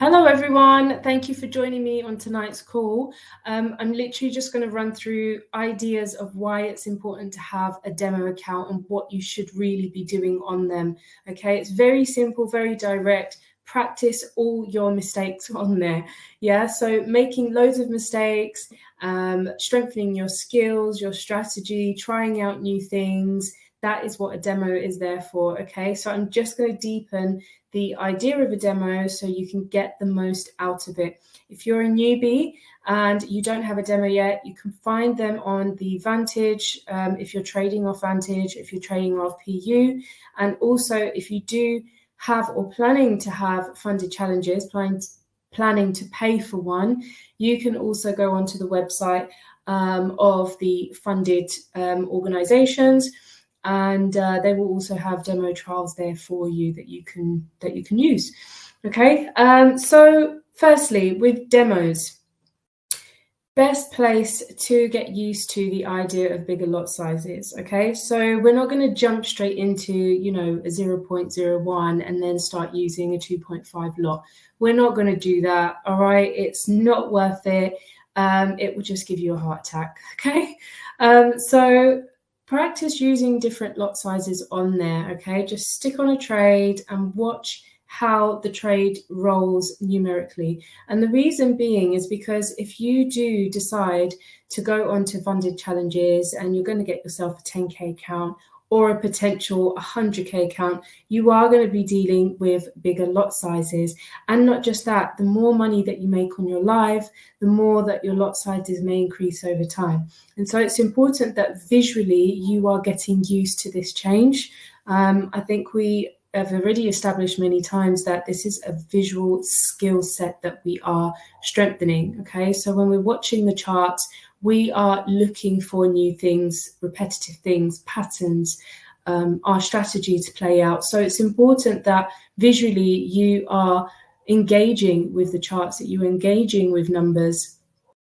Hello, everyone. Thank you for joining me on tonight's call. I'm literally just going to run through ideas of why it's important to have a demo account and what you should really be doing on them. Okay, it's very simple, very direct. Practice all your mistakes on there. Yeah, so making loads of mistakes, strengthening your skills, your strategy, trying out new things. That is what a demo is there for. Okay, so I'm just going to deepen the idea of a demo so you can get the most out of it. If you're a newbie and you don't have a demo yet, you can find them on the Vantage, if you're trading off Vantage, if you're trading off PU, and also if you do have or planning to have funded challenges, planning to pay for one, you can also go onto the website of the funded organizations, and they will also have demo trials there for you that you can use. Okay, so firstly, with demos, best place to get used to the idea of bigger lot sizes. Okay, so we're not going to jump straight into a 0.01 and then start using a 2.5 lot. We're not going to do that. All right, it's not worth it. It will just give you a heart attack. Okay, so practice using different lot sizes on there. Okay, just stick on a trade and watch how the trade rolls numerically. And the reason being is because if you do decide to go onto funded challenges and you're going to get yourself a 10K account or a potential 100K account, you are going to be dealing with bigger lot sizes. And not just that, the more money that you make on your live, the more that your lot sizes may increase over time. And so it's important that visually you are getting used to this change. I think we have already established many times that this is a visual skill set that we are strengthening. Okay, so when we're watching the charts, we are looking for new things, repetitive things, patterns, our strategy to play out. So it's important that visually you are engaging with the charts, that you're engaging with numbers,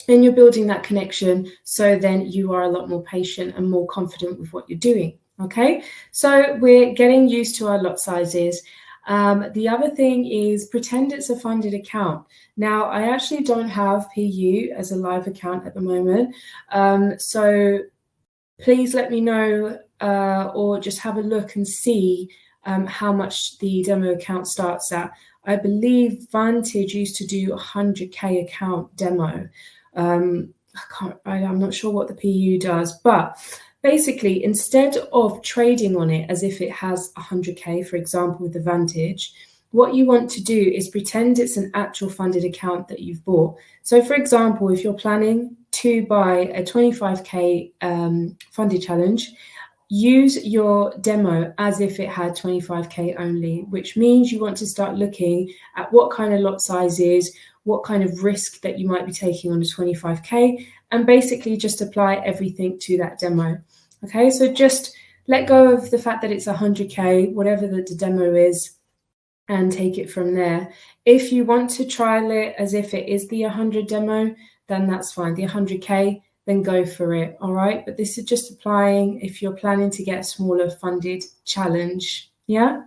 and you're building that connection. So then you are a lot more patient and more confident with what you're doing. Okay, so we're getting used to our lot sizes. The other thing is pretend it's a funded account. Now, I actually don't have PU as a live account at the moment. So please let me know or just have a look and see how much the demo account starts at. I believe Vantage used to do a 100K account demo. I'm not sure what the PU does, but basically, instead of trading on it as if it has 100K, for example, with the Vantage, what you want to do is pretend it's an actual funded account that you've bought. So, for example, if you're planning to buy a 25K funded challenge, use your demo as if it had 25K only, which means you want to start looking at what kind of lot sizes, what kind of risk that you might be taking on a 25K, and basically just apply everything to that demo. Okay, so just let go of the fact that it's 100K, whatever the demo is, and take it from there. If you want to trial it as if it is the 100 demo, then that's fine. The 100K, then go for it. All right, but this is just applying if you're planning to get a smaller funded challenge. Yeah.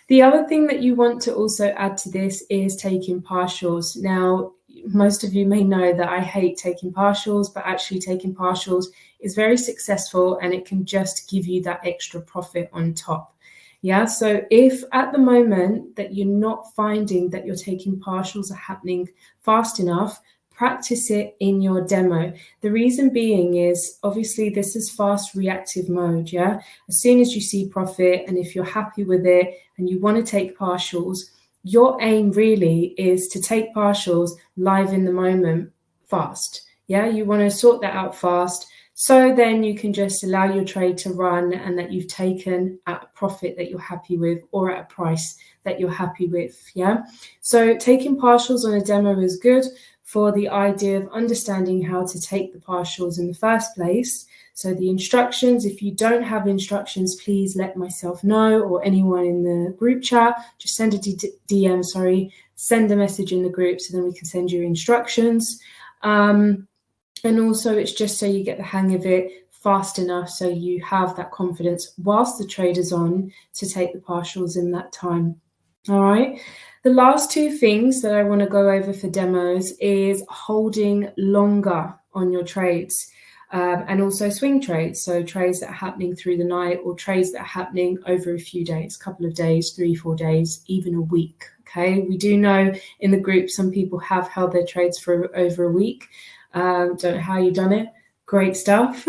The other thing that you want to also add to this is taking partials. Now, most of you may know that I hate taking partials, but actually taking partials is very successful and it can just give you that extra profit on top. Yeah, so if at the moment that you're not finding that you're taking partials are happening fast enough, practice it in your demo. The reason being is obviously this is fast reactive mode. Yeah, as soon as you see profit and if you're happy with it and you want to take partials, your aim really is to take partials live in the moment fast. Yeah, you want to sort that out fast. So then you can just allow your trade to run and that you've taken at a profit that you're happy with or at a price that you're happy with. Yeah, so taking partials on a demo is good for the idea of understanding how to take the partials in the first place. So the instructions, if you don't have instructions, please let myself know or anyone in the group chat. Just send a DM, send a message in the group so then we can send you instructions. And also it's just so you get the hang of it fast enough so you have that confidence whilst the trade is on to take the partials in that time. All right. The last two things that I want to go over for demos is holding longer on your trades, and also swing trades. So trades that are happening through the night, or trades that are happening over a few days, couple of days, 3-4 days, even a week. Okay. We do know in the group, some people have held their trades for over a week. Don't know how you've done it. Great stuff.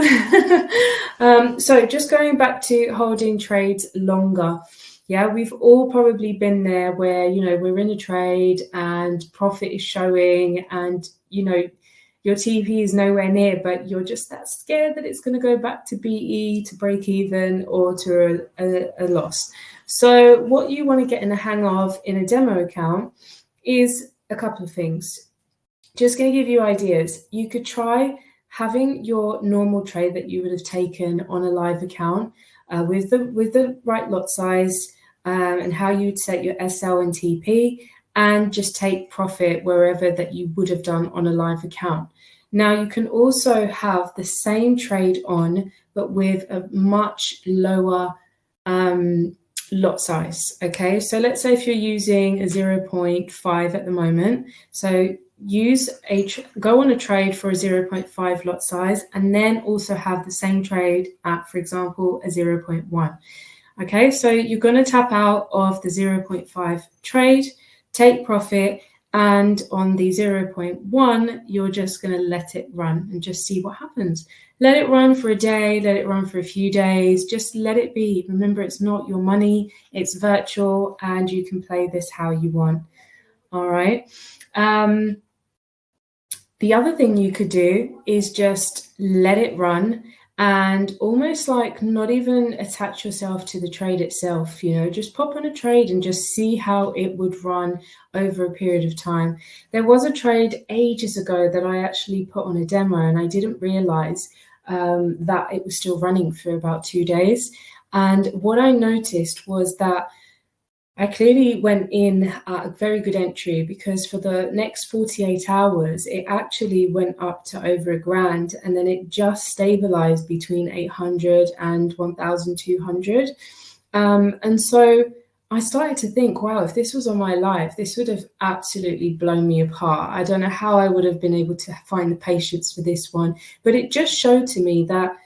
So just going back to holding trades longer. Yeah, we've all probably been there where, we're in a trade and profit is showing, and, your TP is nowhere near, but you're just that scared that it's going to go back to BE, to break even, or to a loss. So what you want to get in the hang of in a demo account is a couple of things. Just going to give you ideas. You could try having your normal trade that you would have taken on a live account, with the right lot size, and how you'd set your SL and TP, and just take profit wherever that you would have done on a live account. Now, you can also have the same trade on, but with a much lower lot size. Okay, so let's say if you're using a 0.5 at the moment, so go on a trade for a 0.5 lot size, and then also have the same trade at, for example, a 0.1. Okay, so you're going to tap out of the 0.5 trade, take profit, and on the 0.1, you're just going to let it run and just see what happens. Let it run for a day, let it run for a few days, just let it be. Remember, it's not your money, it's virtual, and you can play this how you want. All right. The other thing you could do is just let it run and almost like not even attach yourself to the trade itself, just pop on a trade and just see how it would run over a period of time. There was a trade ages ago that I actually put on a demo, and I didn't realize that it was still running for about 2 days. And what I noticed was that I clearly went in at a very good entry, because for the next 48 hours, it actually went up to over $1,000, and then it just stabilized between 800 and 1,200. And so I started to think, wow, if this was on my live, this would have absolutely blown me apart. I don't know how I would have been able to find the patience for this one, but it just showed to me that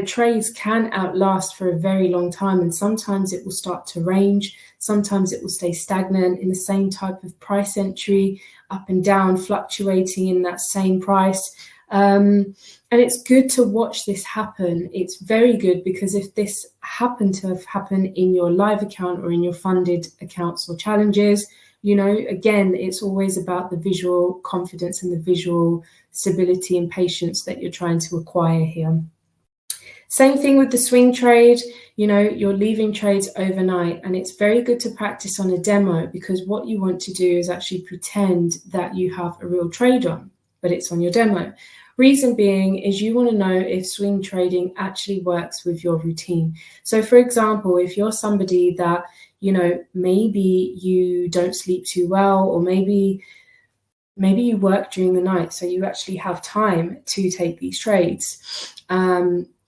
trades can outlast for a very long time, and sometimes it will start to range. Sometimes it will stay stagnant in the same type of price entry, up and down, fluctuating in that same price. And it's good to watch this happen. It's very good, because if this happened to have happened in your live account or in your funded accounts or challenges, again, it's always about the visual confidence and the visual stability and patience that you're trying to acquire here. Same thing with the swing trade. You're leaving trades overnight, and it's very good to practice on a demo, because what you want to do is actually pretend that you have a real trade on, but it's on your demo. Reason being is you want to know if swing trading actually works with your routine. So for example, if you're somebody that, maybe you don't sleep too well, or maybe you work during the night, so you actually have time to take these trades.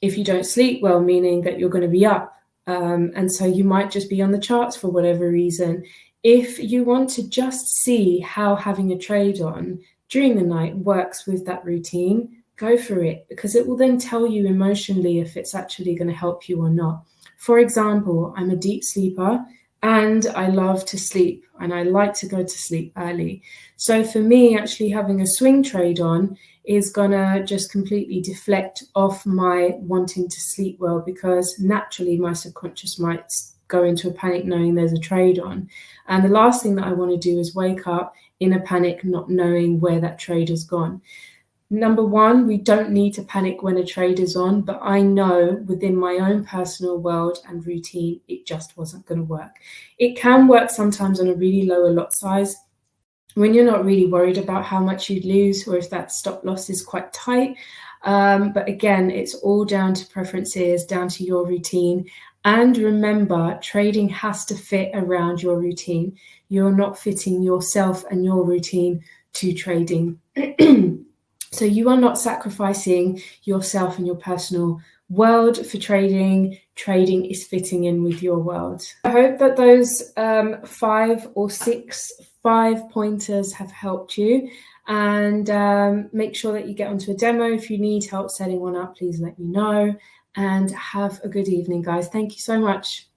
If you don't sleep well, meaning that you're going to be up, and so you might just be on the charts for whatever reason. If you want to just see how having a trade on during the night works with that routine, go for it, because it will then tell you emotionally if it's actually going to help you or not. For example, I'm a deep sleeper, and I love to sleep, and I like to go to sleep early. So for me, actually having a swing trade on is gonna just completely deflect off my wanting to sleep well, because naturally my subconscious might go into a panic knowing there's a trade on. And the last thing that I want to do is wake up in a panic, not knowing where that trade has gone. Number one, we don't need to panic when a trade is on, but I know within my own personal world and routine, it just wasn't going to work. It can work sometimes on a really lower lot size, when you're not really worried about how much you'd lose, or if that stop loss is quite tight. But again, it's all down to preferences, down to your routine. And remember, trading has to fit around your routine. You're not fitting yourself and your routine to trading. So you are not sacrificing yourself and your personal world for trading. Trading is fitting in with your world. I hope that those 5 or 6 pointers have helped you. And make sure that you get onto a demo. If you need help setting one up, please let me know. And have a good evening, guys. Thank you so much.